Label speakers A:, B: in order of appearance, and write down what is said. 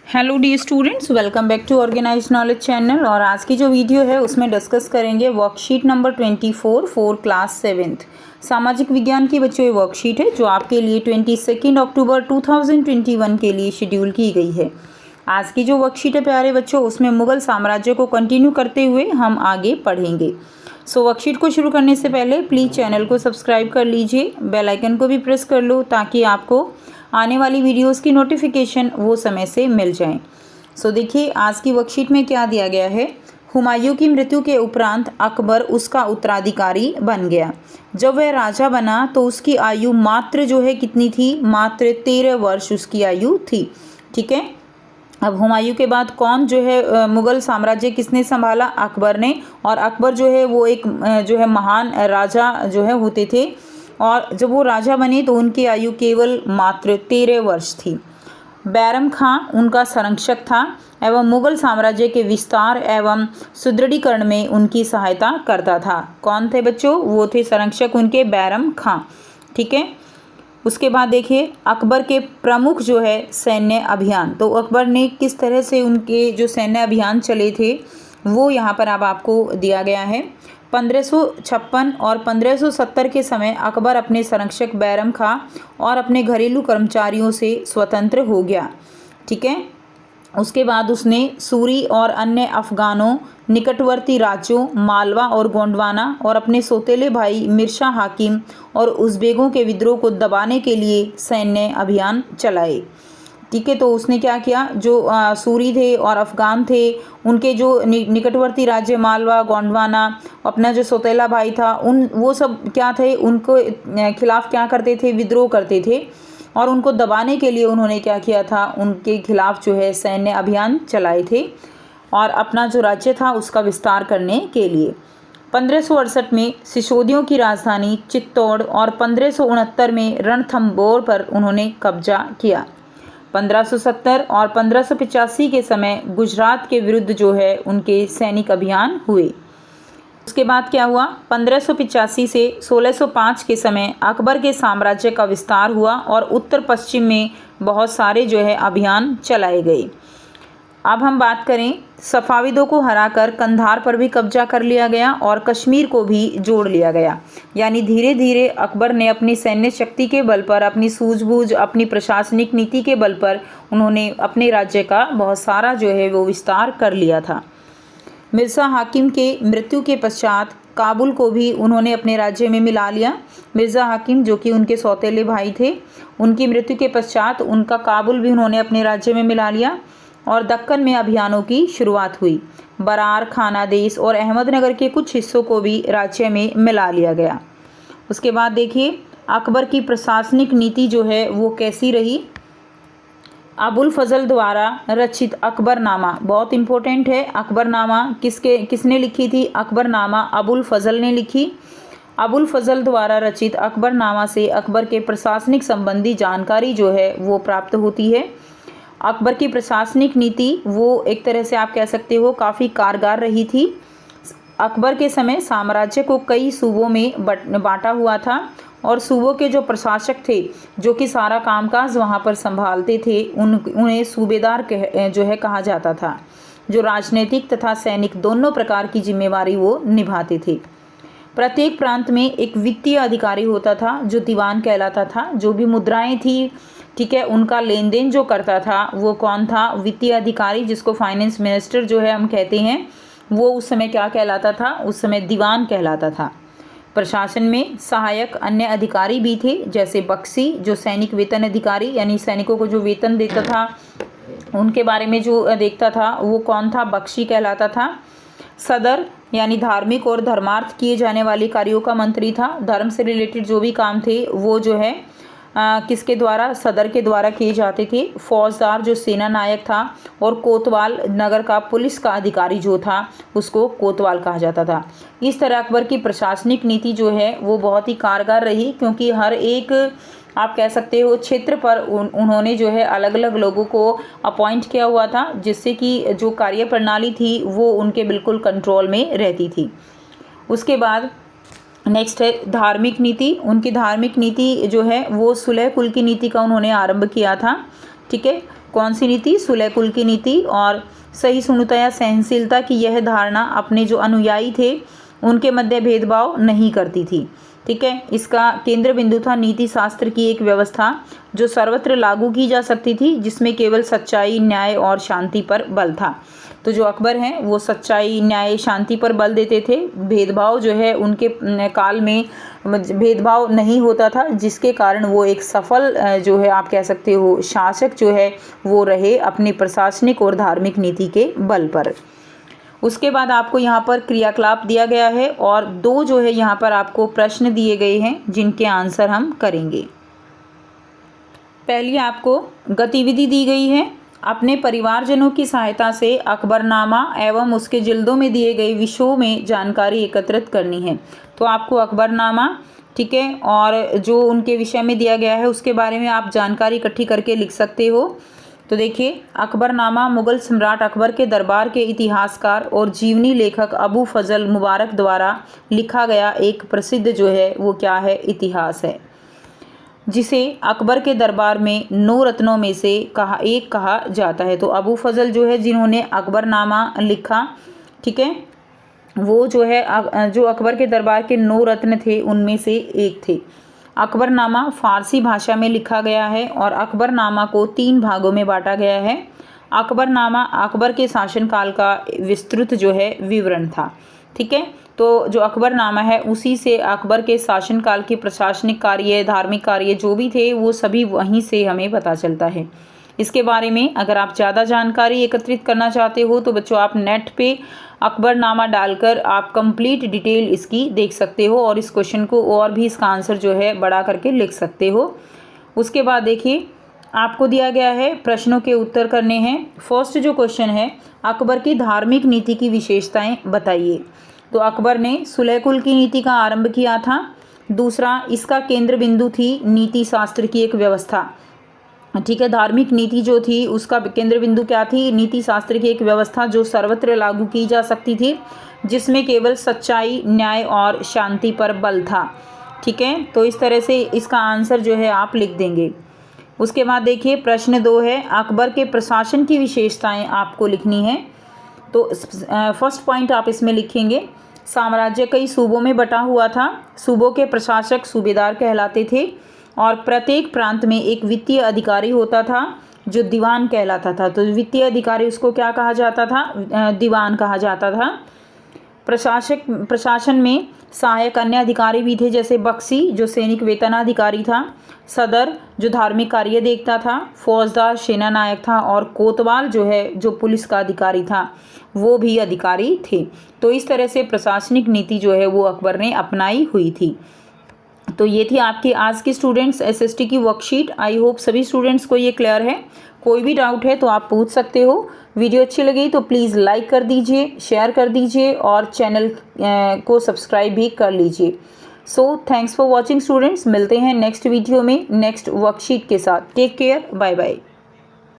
A: Hello dear students, welcome back to organise knowledge channel. और आज की जो वीडियो है उसमें डिस्कस करेंगे worksheet number 24 for class 7th सामाजिक विज्ञान की बच्चों ये वर्कशीट है जो आपके लिए 22 अक्टूबर 2021 के लिए शेड्यूल की गई है। आज की जो वर्कशीट है प्यारे बच्चों, उसमें मुगल साम्राज्य को कंटिन्यू करते हुए हम आगे पढ़ेंगे। सो वर्कशीट को शुरू करने से पहले प्लीज़ चैनल को सब्सक्राइब कर लीजिए, बेल आइकन को भी प्रेस कर लो ताकि आपको आने वाली वीडियोस की नोटिफिकेशन वो समय से मिल जाए। सो देखिए आज की वर्कशीट में क्या दिया गया है। हुमायूं की मृत्यु के उपरांत अकबर उसका उत्तराधिकारी बन गया। जब वह राजा बना तो उसकी आयु मात्र जो है कितनी थी, मात्र 13 वर्ष उसकी आयु थी। ठीक है, अब हुमायूं के बाद कौन जो है मुग़ल साम्राज्य किसने संभाला? अकबर ने। और अकबर जो है वो एक जो है महान राजा जो है होते थे, और जब वो राजा बने तो उनकी आयु केवल मात्र 13 वर्ष थी। बैरम खां उनका संरक्षक था एवं मुग़ल साम्राज्य के विस्तार एवं सुदृढ़ीकरण में उनकी सहायता करता था। कौन थे बच्चों? वो थे संरक्षक उनके बैरम खां। ठीक है, उसके बाद देखिए अकबर के प्रमुख जो है सैन्य अभियान, तो अकबर ने किस तरह से उनके जो सैन्य अभियान चले थे वो यहाँ पर अब आपको दिया गया है। 1556 और 1570 के समय अकबर अपने संरक्षक बैरम खां और अपने घरेलू कर्मचारियों से स्वतंत्र हो गया। ठीक है, उसके बाद उसने सूरी और अन्य अफ़गानों, निकटवर्ती राज्यों मालवा और गोंडवाना और अपने सौतेले भाई मिर्शा हाकिम और उज़्बेकों के विद्रोह को दबाने के लिए सैन्य अभियान चलाए। ठीक है, तो उसने क्या किया, जो सूरी थे और अफ़गान थे उनके जो निकटवर्ती राज्य मालवा गोंडवाना, अपना जो सौतेला भाई था, वो सब क्या थे, उनको खिलाफ़ क्या करते थे, विद्रोह करते थे। और उनको दबाने के लिए उन्होंने क्या किया था, उनके खिलाफ़ जो है सैन्य अभियान चलाए थे और अपना जो राज्य था उसका विस्तार करने के लिए। 1568 में सिसोदियों की राजधानी चित्तौड़ और 1569 में रणथंबोर पर उन्होंने कब्जा किया। 1570 और 1585 के समय गुजरात के विरुद्ध जो है उनके सैनिक अभियान हुए। उसके बाद क्या हुआ, 1585 से 1605 के समय अकबर के साम्राज्य का विस्तार हुआ और उत्तर पश्चिम में बहुत सारे जो है अभियान चलाए गए। अब हम बात करें, सफ़ाविदों को हराकर कंधार पर भी कब्जा कर लिया गया और कश्मीर को भी जोड़ लिया गया। यानी धीरे धीरे अकबर ने अपनी सैन्य शक्ति के बल पर, अपनी सूझबूझ, अपनी प्रशासनिक नीति के बल पर उन्होंने अपने राज्य का बहुत सारा जो है वो विस्तार कर लिया था। मिर्ज़ा हाकिम के मृत्यु के पश्चात काबुल को भी उन्होंने अपने राज्य में मिला लिया। मिर्ज़ा हाकिम जो कि उनके सौतेले भाई थे, उनकी मृत्यु के पश्चात उनका काबुल भी उन्होंने अपने राज्य में मिला लिया और दक्कन में अभियानों की शुरुआत हुई। बरार, खानादेश और अहमदनगर के कुछ हिस्सों को भी राज्य में मिला लिया गया। उसके बाद देखिए अकबर की प्रशासनिक नीति जो है वो कैसी रही। अबुल फजल द्वारा रचित अकबरनामा बहुत इम्पोर्टेंट है। अकबरनामा किसने लिखी थी? अकबरनामा अबुल फजल ने लिखी। अबुल फजल द्वारा रचित अकबरनामा से अकबर के प्रशासनिक संबंधी जानकारी जो है वो प्राप्त होती है। अकबर की प्रशासनिक नीति वो एक तरह से आप कह सकते हो काफ़ी कारगर रही थी। अकबर के समय साम्राज्य को कई सूबों में बांटा हुआ था और सूबों के जो प्रशासक थे जो कि सारा कामकाज वहाँ पर संभालते थे उन्हें सूबेदार जो है कहा जाता था, जो राजनीतिक तथा सैनिक दोनों प्रकार की जिम्मेवारी वो निभाते थे। प्रत्येक प्रांत में एक वित्तीय अधिकारी होता था जो दीवान कहलाता था। जो भी मुद्राएं थी, ठीक है, उनका लेन देन जो करता था वो कौन था? वित्तीय अधिकारी, जिसको फाइनेंस मिनिस्टर जो है हम कहते हैं, वो उस समय क्या कहलाता था? उस समय दीवान कहलाता था। प्रशासन में सहायक अन्य अधिकारी भी थे, जैसे बख्शी जो सैनिक वेतन अधिकारी, यानी सैनिकों को जो वेतन देता था उनके बारे में जो देखता था वो कौन था? बख्शी कहलाता था। सदर यानी धार्मिक और धर्मार्थ किए जाने वाले कार्यों का मंत्री था। धर्म से रिलेटेड जो भी काम थे वो जो है किसके द्वारा? सदर के द्वारा किए जाते थे। फौजदार जो सेना नायक था, और कोतवाल नगर का पुलिस का अधिकारी जो था उसको कोतवाल कहा जाता था। इस तरह अकबर की प्रशासनिक नीति जो है वो बहुत ही कारगर रही, क्योंकि हर एक आप कह सकते हो क्षेत्र पर उन्होंने जो है अलग अलग लोगों को अपॉइंट किया हुआ था, जिससे कि जो कार्य प्रणाली थी वो उनके बिल्कुल कंट्रोल में रहती थी। उसके बाद नेक्स्ट है धार्मिक नीति। उनकी धार्मिक नीति जो है वो सुलह कुल की नीति का उन्होंने आरंभ किया था। ठीक है, कौन सी नीति? सुलह कुल की नीति। और सहिष्णुता या सहनशीलता की यह धारणा अपने जो अनुयायी थे उनके मध्य भेदभाव नहीं करती थी। ठीक है, इसका केंद्र बिंदु था नीति शास्त्र की एक व्यवस्था जो सर्वत्र लागू की जा सकती थी, जिसमें केवल सच्चाई, न्याय और शांति पर बल था। तो जो अकबर हैं वो सच्चाई, न्याय, शांति पर बल देते थे। भेदभाव जो है उनके काल में भेदभाव नहीं होता था, जिसके कारण वो एक सफल जो है आप कह सकते हो शासक जो है वो रहे अपने प्रशासनिक और धार्मिक नीति के बल पर। उसके बाद आपको यहाँ पर क्रियाकलाप दिया गया है और 2 जो है यहाँ पर आपको प्रश्न दिए गए हैं जिनके आंसर हम करेंगे। पहली आपको गतिविधि दी गई है, अपने परिवारजनों की सहायता से अकबरनामा एवं उसके जिल्दों में दिए गए विषयों में जानकारी एकत्रित करनी है। तो आपको अकबरनामा, ठीक है, और जो उनके विषय में दिया गया है उसके बारे में आप जानकारी इकट्ठी करके लिख सकते हो। तो देखिए, अकबरनामा मुग़ल सम्राट अकबर के दरबार के इतिहासकार और जीवनी लेखक अबू फजल मुबारक द्वारा लिखा गया एक प्रसिद्ध जो है वो क्या है? इतिहास है, जिसे अकबर के दरबार में 9 रत्नों में से एक कहा जाता है। तो अबू फजल जो है जिन्होंने अकबरनामा लिखा, ठीक है, वो जो है जो अकबर के दरबार के 9 रत्न थे उनमें से एक थे। अकबरनामा फ़ारसी भाषा में लिखा गया है और अकबरनामा को 3 भागों में बांटा गया है। अकबरनामा अकबर के शासनकाल का विस्तृत जो है विवरण था। ठीक है, तो जो अकबरनामा है उसी से अकबर के शासनकाल के प्रशासनिक कार्य, धार्मिक कार्य जो भी थे वो सभी वहीं से हमें पता चलता है। इसके बारे में अगर आप ज़्यादा जानकारी एकत्रित करना चाहते हो तो बच्चों आप नेट पे अकबरनामा डालकर आप कंप्लीट डिटेल इसकी देख सकते हो और इस क्वेश्चन को और भी इसका आंसर जो है बढ़ा करके लिख सकते हो। उसके बाद देखिए, आपको दिया गया है प्रश्नों के उत्तर करने हैं। फर्स्ट जो क्वेश्चन है, अकबर की धार्मिक नीति की विशेषताएं बताइए। तो अकबर ने सुलह कुल की नीति का आरंभ किया था। दूसरा, इसका केंद्र बिंदु थी नीति शास्त्र की एक व्यवस्था। ठीक है, धार्मिक नीति जो थी उसका केंद्र बिंदु क्या थी? नीति शास्त्र की एक व्यवस्था जो सर्वत्र लागू की जा सकती थी, जिसमें केवल सच्चाई, न्याय और शांति पर बल था। ठीक है, तो इस तरह से इसका आंसर जो है आप लिख देंगे। उसके बाद देखिए, प्रश्न 2 है, अकबर के प्रशासन की विशेषताएं आपको लिखनी है। तो फर्स्ट पॉइंट आप इसमें लिखेंगे, साम्राज्य कई सूबों में बटा हुआ था। सूबों के प्रशासक सूबेदार कहलाते थे और प्रत्येक प्रांत में एक वित्तीय अधिकारी होता था जो दीवान कहलाता था। तो वित्तीय अधिकारी उसको क्या कहा जाता था? दीवान कहा जाता था। प्रशासन में सहायक अन्य अधिकारी भी थे, जैसे बख्शी जो सैनिक वेतनाधिकारी था, सदर जो धार्मिक कार्य देखता था, फौजदार सेना नायक था और कोतवाल जो है जो पुलिस का अधिकारी था वो भी अधिकारी थे। तो इस तरह से प्रशासनिक नीति जो है वो अकबर ने अपनाई हुई थी। तो ये थी आपकी आज की स्टूडेंट्स एसएसटी की वर्कशीट। आई होप सभी स्टूडेंट्स को ये क्लियर है। कोई भी डाउट है तो आप पूछ सकते हो। वीडियो अच्छी लगी तो प्लीज़ लाइक कर दीजिए, शेयर कर दीजिए और चैनल को सब्सक्राइब भी कर लीजिए। So thanks for watching students. मिलते हैं नेक्स्ट वीडियो में नेक्स्ट वर्कशीट के साथ। Take care, bye bye.